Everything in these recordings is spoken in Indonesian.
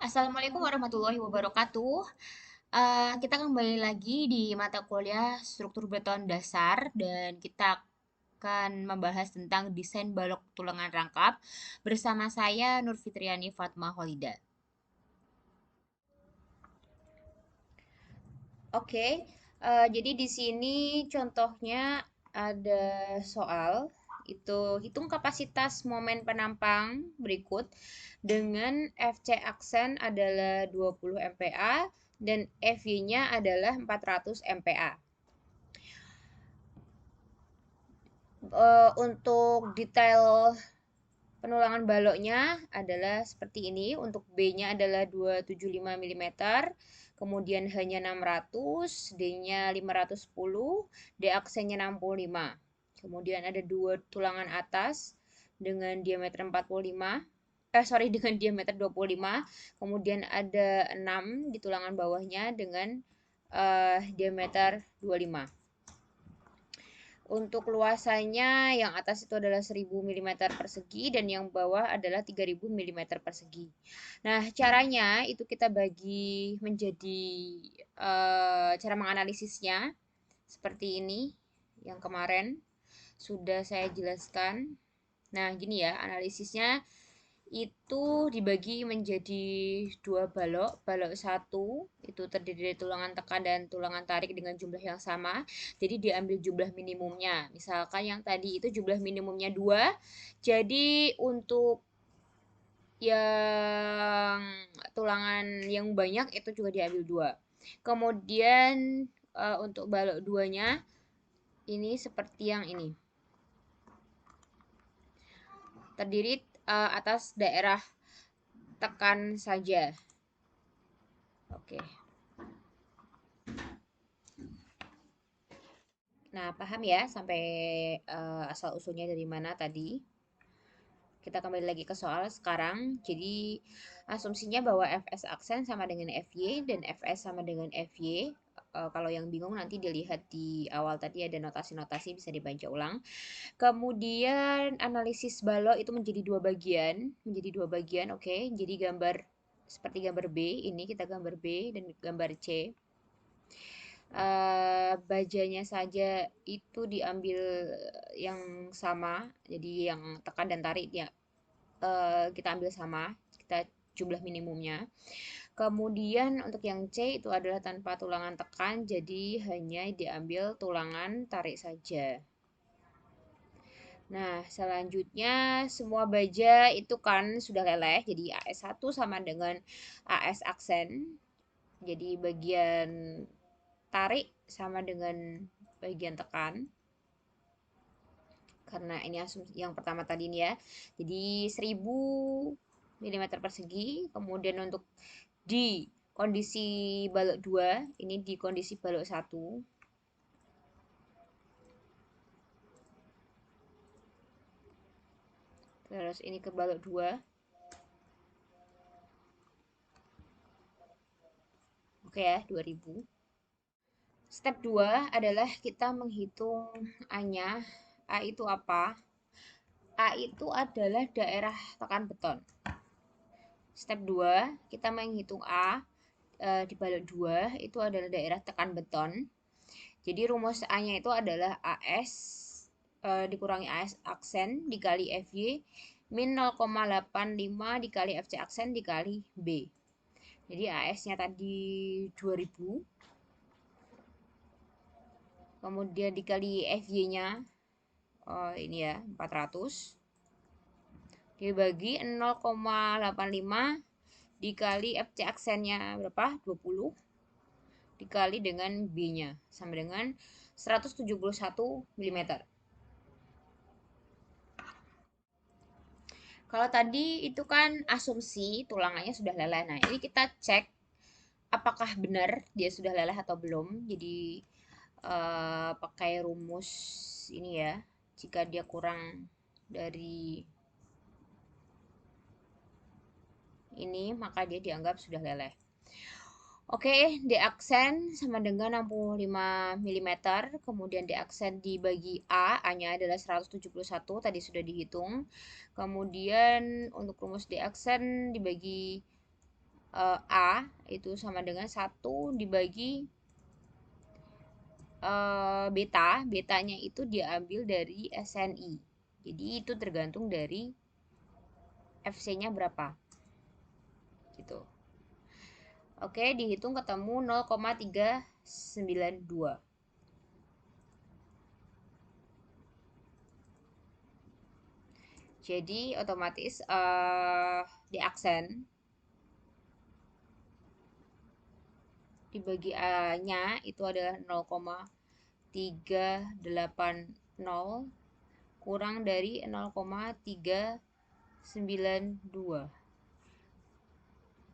Assalamualaikum warahmatullahi wabarakatuh. Kita kembali lagi di mata kuliah struktur beton dasar dan kita akan membahas tentang desain balok tulangan rangkap bersama saya Nur Fitriani Fatma Holida. Oke, jadi di sini contohnya ada soal itu hitung kapasitas momen penampang berikut dengan FC aksen adalah 20 MPa dan FY-nya adalah 400 MPa. Untuk detail penulangan baloknya adalah seperti ini. Untuk B-nya adalah 275 mm, kemudian H-nya 600, D-nya 510, D aksennya 65. Kemudian ada dua tulangan atas dengan diameter 45, dengan diameter 25. Kemudian ada 6 di tulangan bawahnya dengan diameter 25. Untuk luasannya yang atas itu adalah 1000 mm persegi dan yang bawah adalah 3000 mm persegi. Nah, caranya itu kita bagi menjadi cara menganalisisnya seperti ini yang kemarin sudah saya jelaskan. Nah, gini ya, analisisnya itu dibagi menjadi dua balok. Balok satu itu terdiri dari tulangan tekan dan tulangan tarik dengan jumlah yang sama. Jadi diambil jumlah minimumnya. Misalkan yang tadi itu jumlah minimumnya 2. Jadi untuk yang tulangan yang banyak itu juga diambil 2. Kemudian untuk balok duanya ini seperti yang ini. Terdiri atas daerah tekan saja. Oke. Nah, paham ya sampai asal usulnya dari mana tadi? Kita kembali lagi ke soal sekarang. Jadi, asumsinya bahwa Fs aksen sama dengan Fy dan Fs sama dengan Fy. Kalau yang bingung nanti dilihat di awal tadi ada notasi-notasi bisa dibaca ulang. Kemudian analisis balok itu menjadi dua bagian, oke. Jadi gambar seperti gambar B, ini kita gambar B dan gambar C. Bajanya saja itu diambil yang sama, jadi yang tekan dan tarik ya kita ambil sama, kita jumlah minimumnya. Kemudian untuk yang C itu adalah tanpa tulangan tekan, jadi hanya diambil tulangan tarik saja. Nah, selanjutnya semua baja itu kan sudah leleh, jadi AS1 sama dengan AS aksen. Jadi bagian tarik sama dengan bagian tekan. Karena ini asumsi yang pertama tadi ini ya. Jadi 1000 mm persegi. Kemudian untuk di kondisi balok 2, ini di kondisi balok 1. Terus ini ke balok 2. Oke ya, 2000. Step 2 adalah kita menghitung A-nya. A itu apa? A itu adalah daerah tekan beton. Step 2, kita menghitung A di balok 2 itu adalah daerah tekan beton. Jadi rumus A-nya itu adalah AS dikurangi AS aksen dikali FY min 0,85 dikali FC aksen dikali B. Jadi AS-nya tadi 2000. Kemudian dikali FY-nya ini ya 400 dibagi 0,85 dikali FC aksennya berapa? 20 dikali dengan B-nya sama dengan 171 mm. Kalau tadi itu kan asumsi tulangannya sudah leleh. Nah, ini kita cek apakah benar dia sudah leleh atau belum. Jadi pakai rumus ini ya. Jika dia kurang dari ini, maka dia dianggap sudah leleh. Oke, D aksen sama dengan 65 mm, kemudian D aksen dibagi A, A-nya adalah 171, tadi sudah dihitung. Kemudian untuk rumus D aksen dibagi A itu sama dengan 1 dibagi beta. Betanya itu diambil dari SNI. Jadi itu tergantung dari FC-nya berapa. Gitu. Oke, dihitung ketemu 0,392. Jadi otomatis di aksen dibagi A-nya itu adalah 0,380 kurang dari 0,392.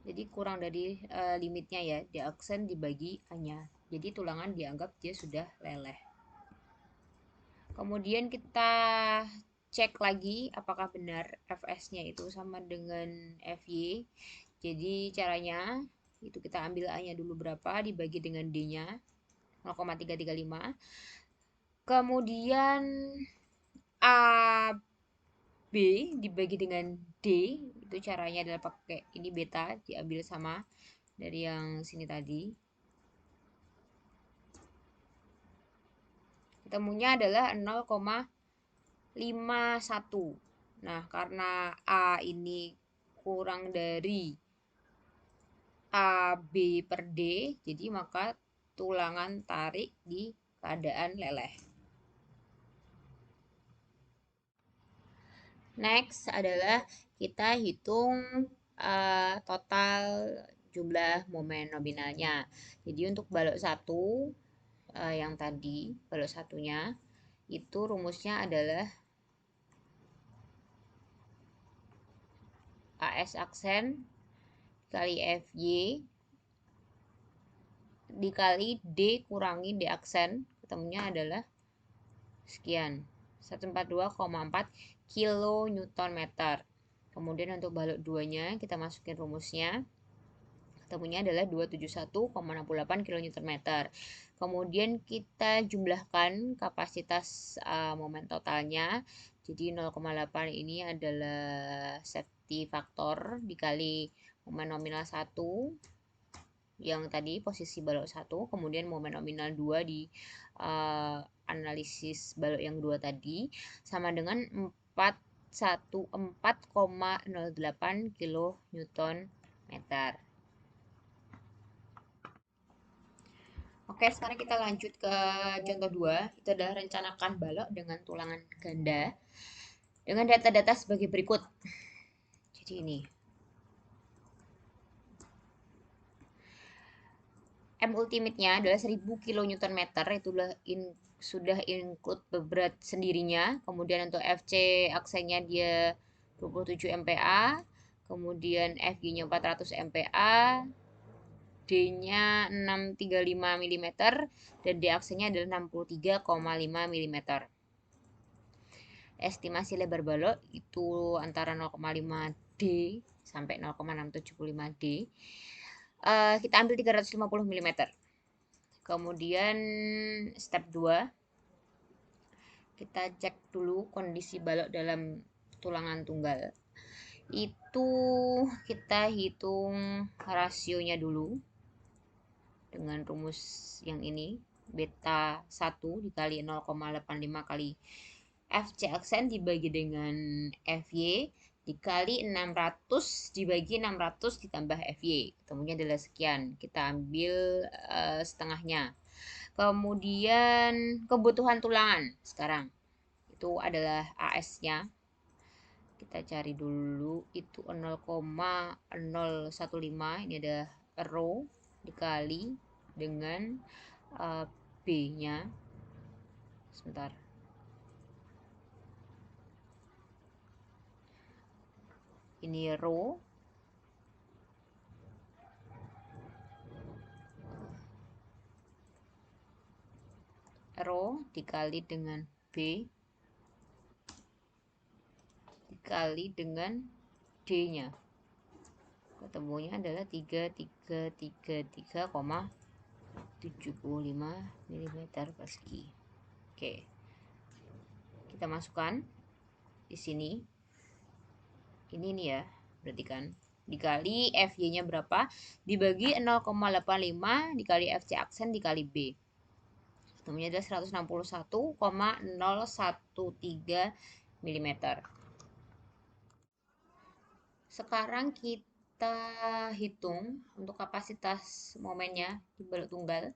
Jadi kurang dari limitnya ya, di aksen dibagi A-nya. Jadi tulangan dianggap dia sudah leleh. Kemudian kita cek lagi apakah benar Fs-nya itu sama dengan Fy. Jadi caranya itu kita ambil A-nya dulu berapa dibagi dengan D-nya 0,335. Kemudian A B dibagi dengan D, itu caranya adalah pakai ini beta diambil sama dari yang sini tadi. Ketemunya adalah 0,51. Nah, karena A ini kurang dari AB per D, jadi maka tulangan tarik di keadaan leleh. Next adalah kita hitung total jumlah momen nominalnya. Jadi untuk balok 1 yang tadi, balok satunya itu rumusnya adalah AS aksen kali FY dikali D kurangi D aksen, ketemunya adalah sekian, 142,4 kN meter. Kemudian untuk balok 2-nya kita masukin rumusnya, ketemunya adalah 271,68 kN meter. Kemudian kita jumlahkan kapasitas momen totalnya. Jadi 0,8 ini adalah safety factor dikali momen nominal 1 yang tadi posisi balok 1, kemudian momen nominal 2 di analisis balok yang 2 tadi sama dengan 414,08 kN meter. Oke, sekarang kita lanjut ke contoh 2. Itu adalah rencanakan balok dengan tulangan ganda dengan data-data sebagai berikut. Jadi ini M ultimate-nya adalah 1000 kN meter, itu sudah include berat sendirinya. Kemudian untuk FC aksennya dia 27 MPa, kemudian FG-nya 400 MPa, D-nya 635 mm, dan D aksennya adalah 63,5 mm. Estimasi lebar balok itu antara 0,5 D sampai 0,675 D. Kita ambil 350 mm. Kemudian step 2, kita cek dulu kondisi balok dalam tulangan tunggal. Itu kita hitung rasionya dulu dengan rumus yang ini, beta 1 dikali 0,85 kali FC aksen dibagi dengan FY dikali 600 dibagi 600 ditambah FY. Ketemunya adalah sekian. Kita ambil setengahnya. Kemudian kebutuhan tulangan sekarang. Itu adalah AS-nya. Kita cari dulu itu 0,015. Ini ada rho dikali dengan B-nya. Sebentar. Ini rho dikali dengan B dikali dengan D-nya. Ketemunya adalah 3333,75 mm persegi. Oke. Kita masukkan di sini. Ini nih ya, berarti kan dikali FY-nya berapa, dibagi 0,85 dikali FC aksen dikali B. Ketemunya adalah 161,013 mm. Sekarang kita hitung untuk kapasitas momennya di balok tunggal.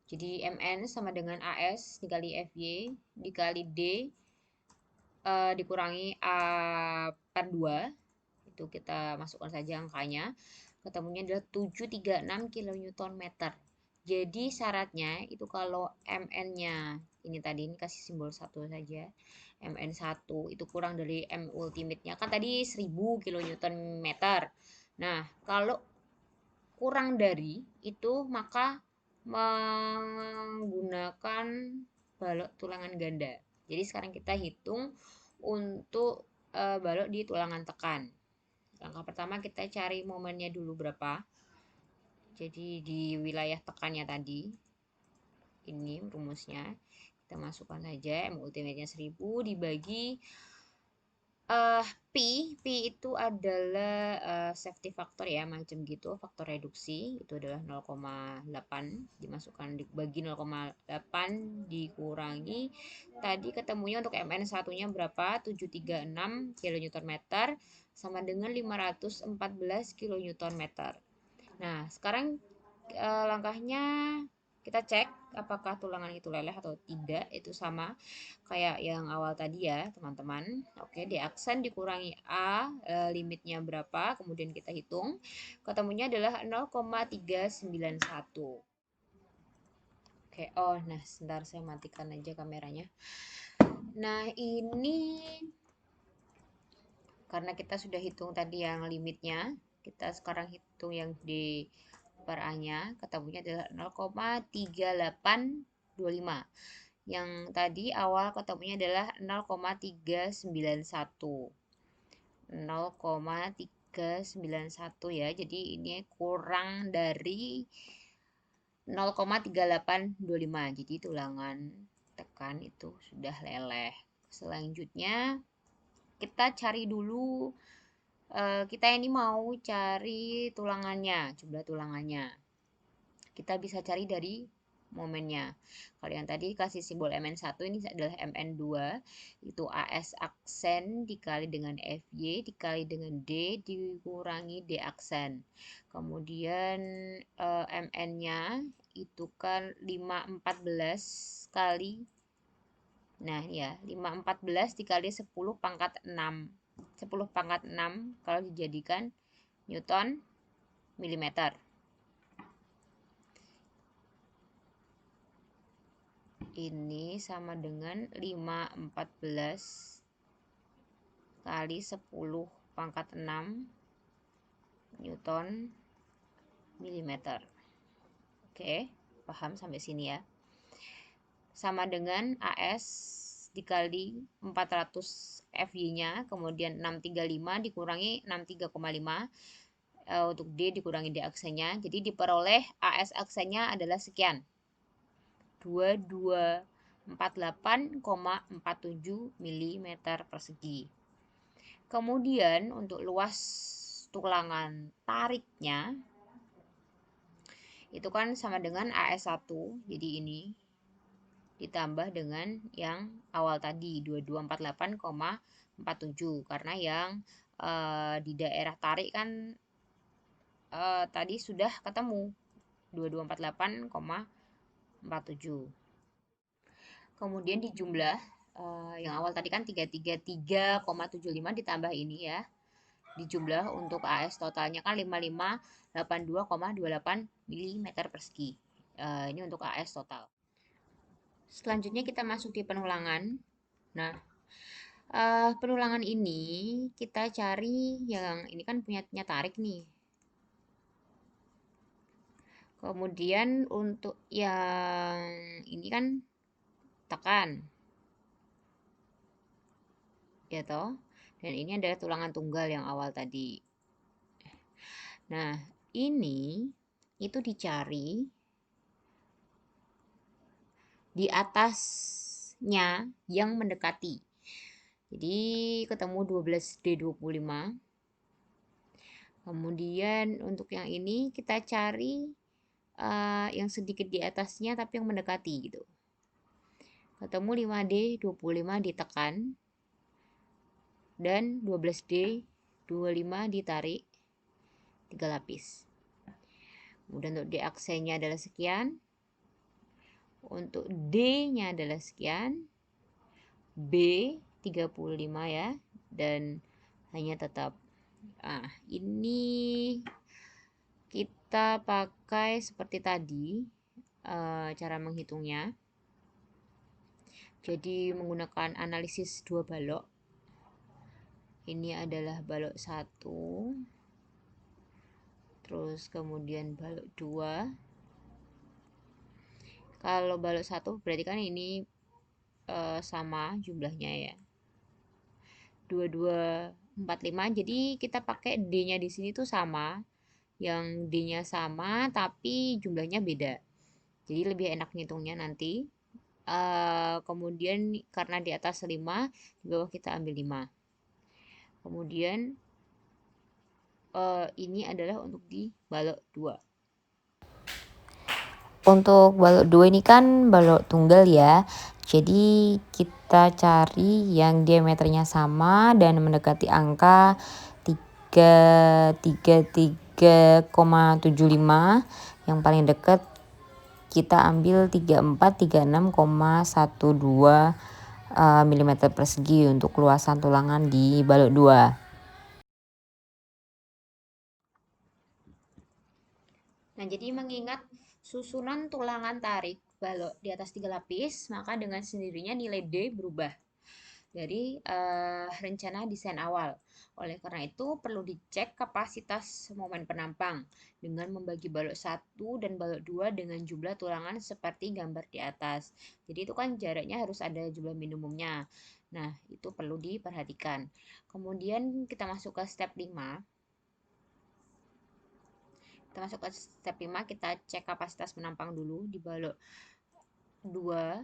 Jadi Mn sama dengan AS dikali Fy dikali D dikurangi A per 2. Itu kita masukkan saja angkanya. Ketemunya adalah 736 kN/meter. Jadi syaratnya itu kalau Mn-nya ini tadi, ini kasih simbol 1 saja. Mn1 itu kurang dari M ultimate-nya. Kan tadi 1000 kN/meter. Nah, kalau kurang dari itu maka menggunakan balok tulangan ganda. Jadi sekarang kita hitung untuk balok di tulangan tekan. Langkah pertama kita cari momennya dulu berapa. Jadi di wilayah tekannya tadi, ini rumusnya, kita masukkan saja M ultimate-nya 1000 dibagi P itu adalah safety factor ya, macam gitu, faktor reduksi itu adalah 0,8 dimasukkan dibagi 0,8 dikurangi tadi ketemunya untuk Mn satunya berapa, 736 kN/meter sama dengan 514 kN/meter. Nah, sekarang langkahnya kita cek apakah tulangan itu leleh atau tidak. Itu sama kayak yang awal tadi ya, teman-teman. Oke, di aksen dikurangi A, limitnya berapa, kemudian kita hitung. Ketemunya adalah 0,391. Oke, oh, nah sebentar saya matikan aja kameranya. Nah, ini karena kita sudah hitung tadi yang limitnya, kita sekarang hitung yang di per A-nya, ketemunya adalah 0,3825. Yang tadi awal ketemunya adalah 0,391. 0,391 ya. Jadi ini kurang dari 0,3825. Jadi tulangan tekan itu sudah leleh. Selanjutnya kita cari dulu, kita ini mau cari tulangannya, jumlah tulangannya. Kita bisa cari dari momennya. Kalau yang tadi kasih simbol Mn1, ini adalah Mn2, itu AS aksen dikali dengan Fy dikali dengan D dikurangi D aksen. Kemudian Mn-nya itu kan 514 kali, nah ya 514 dikali 10 pangkat 6. 10 pangkat 6 kalau dijadikan Newton milimeter. Ini sama dengan 514 kali 10 pangkat 6 Newton milimeter. Oke, paham sampai sini ya. Sama dengan AS dikali 400 FY-nya, kemudian 635 dikurangi 63,5 untuk D dikurangi D aksennya. Jadi diperoleh AS aksennya adalah sekian. 2248,47 mm persegi. Kemudian untuk luas tulangan tariknya itu kan sama dengan AS1. Jadi ini ditambah dengan yang awal tadi 2248,47 karena yang di daerah tarik kan tadi sudah ketemu 2248,47. Kemudian di jumlah yang awal tadi kan 333,75 ditambah ini ya. Di jumlah untuk AS totalnya kan 5582,28 mm persegi. Ini untuk AS total. Selanjutnya kita masuk di penulangan. Nah, penulangan ini kita cari yang ini kan punya tarik nih. Kemudian untuk yang ini kan tekan, ya toh. Dan ini adalah tulangan tunggal yang awal tadi. Nah, ini itu dicari di atasnya yang mendekati. Jadi ketemu 12D25. Kemudian untuk yang ini kita cari yang sedikit di atasnya tapi yang mendekati gitu. Ketemu 5D, 25 ditekan, dan 12D, 25 ditarik, 3 lapis. Kemudian untuk D aksennya adalah sekian, untuk D-nya adalah sekian, B 35 ya, dan hanya tetap. Nah, ini kita pakai seperti tadi cara menghitungnya. Jadi menggunakan analisis dua balok. Ini adalah balok 1, terus kemudian balok 2. Kalau balok 1 berarti kan ini sama jumlahnya ya. 2245. Jadi kita pakai D-nya di sini tuh sama. Yang D-nya sama tapi jumlahnya beda. Jadi lebih enak ngitungnya nanti. Kemudian karena di atas 5, di bawah kita ambil 5. Kemudian ini adalah untuk di balok 2. Untuk balok 2 ini kan balok tunggal ya. Jadi kita cari yang diameternya sama dan mendekati angka 333,75. Yang paling dekat kita ambil 3436,12 mm persegi untuk luasan tulangan di balok 2. Nah, jadi mengingat susunan tulangan tarik balok di atas 3 lapis, maka dengan sendirinya nilai D berubah dari rencana desain awal. Oleh karena itu, perlu dicek kapasitas momen penampang dengan membagi balok 1 dan balok 2 dengan jumlah tulangan seperti gambar di atas. Jadi itu kan jaraknya harus ada jumlah minimumnya. Nah, itu perlu diperhatikan. Kemudian kita masuk ke step 5. Kita masuk ke step 5, kita cek kapasitas penampang dulu di balok 2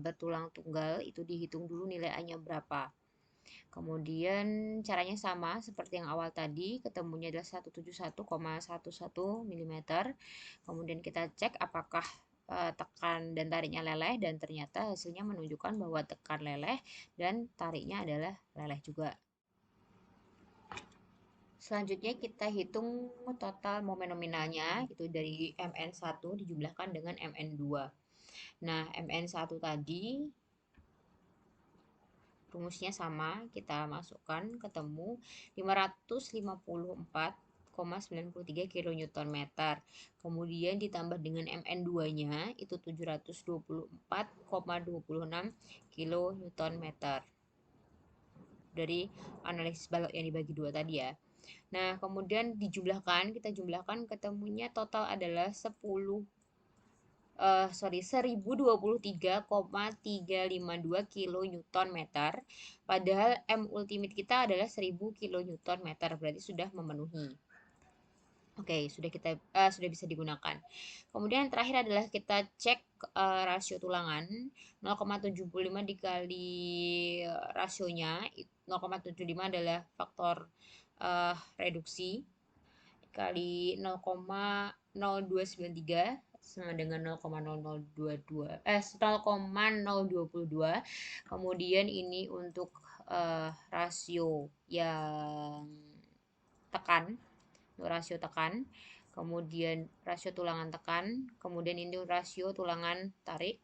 bertulang tunggal, itu dihitung dulu nilai A-nya berapa. Kemudian caranya sama seperti yang awal tadi, ketemunya adalah 171,11 mm. Kemudian kita cek apakah tekan dan tariknya leleh, dan ternyata hasilnya menunjukkan bahwa tekan leleh dan tariknya adalah leleh juga. Selanjutnya kita hitung total momen nominalnya, itu dari Mn1 dijumlahkan dengan Mn2. Nah, Mn1 tadi rumusnya sama, kita masukkan, ketemu 554,93 kN/m. Kemudian ditambah dengan Mn2-nya itu 724,26 kN/m. Dari analisis balok yang dibagi 2 tadi ya. Nah, kemudian kita jumlahkan, ketemunya total adalah 1023,352 kN/m. Padahal M ultimate kita adalah 1000 kN/m, berarti sudah memenuhi. Oke, sudah bisa digunakan. Kemudian yang terakhir adalah kita cek rasio tulangan. 0,75 dikali rasionya 0,75 adalah faktor reduksi, kali 0,0293 sama dengan 0,0022. Kemudian ini untuk rasio yang tekan, rasio tekan, kemudian rasio tulangan tekan, kemudian ini rasio tulangan tarik.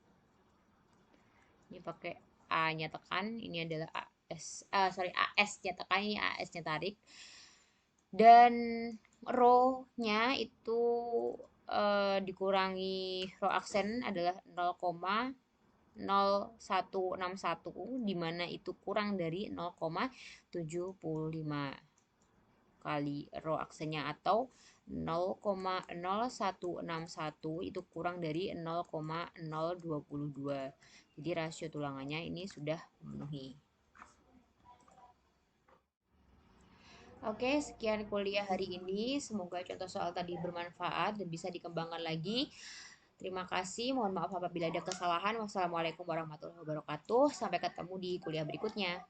Ini pakai A-nya tekan, ini adalah AS-nya tekan, ini AS-nya tarik. Dan rho-nya itu dikurangi rho aksen adalah 0,0161, di mana itu kurang dari 0,75 kali rho aksennya, atau 0,0161 itu kurang dari 0,022. Jadi rasio tulangannya ini sudah memenuhi. Oke, sekian kuliah hari ini. Semoga contoh soal tadi bermanfaat dan bisa dikembangkan lagi. Terima kasih. Mohon maaf apabila ada kesalahan. Wassalamualaikum warahmatullahi wabarakatuh. Sampai ketemu di kuliah berikutnya.